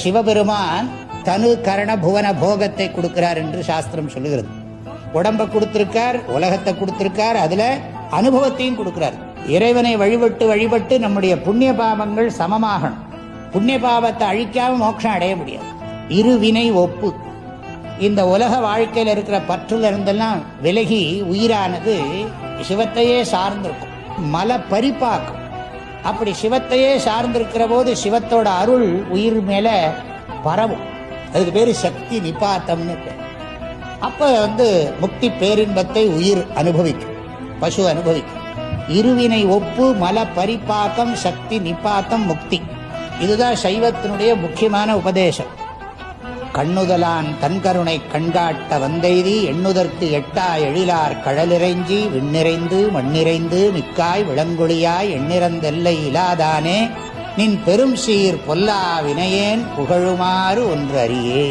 சிவபெருமான் தனு கரண புவன போகத்தை கொடுக்கிறார் என்று சாஸ்திரம் சொல்லுகிறது. உடம்பை கொடுத்திருக்கார், உலகத்தை கொடுத்திருக்கார், அதுல அனுபவத்தையும் கொடுக்கிறார். இறைவனை வழிபட்டு வழிபட்டு நம்முடைய புண்ணிய பாவங்கள் சமமாகணும். புண்ணிய பாவத்தை அழிக்காம மோட்சம் அடைய முடியாது. இருவினை ஒப்பு. இந்த உலக வாழ்க்கையில் இருக்கிற பற்றுல இருந்தெல்லாம் விலகி உயிரானது சிவத்தையே சார்ந்திருக்கும். மல பரிபாக்கம். அப்படி சிவத்தையே சார்ந்திருக்கிற போது சிவத்தோட அருள் உயிர் மேல பரவும். அதுக்கு பேரு சக்தி நிபாத்தம்னு பேர். அப்ப முக்தி பேரின்பத்தை உயிர் அனுபவிக்கும், பசு அனுபவிக்கும். இருவினை ஒப்பு, மல பரிபாக்கம், சக்தி நிபாத்தம், முக்தி. இதுதான் சைவத்தினுடைய முக்கியமான உபதேசம். கண்ணுதலான் தன்கருணை கண்காட்ட வந்தெய்தி எண்ணுதற்கு எட்டா எழிலார் கடலிறைஞ்சி விண்ணிறைந்து மண்ணிறைந்து மிக்காய் விளங்கொழியாய் எண்ணிறந்தெல்லை இலாதானே நின் பெரும் சீர் பொல்லா வினையேன் புகழுமாறு ஒன்று அறியே.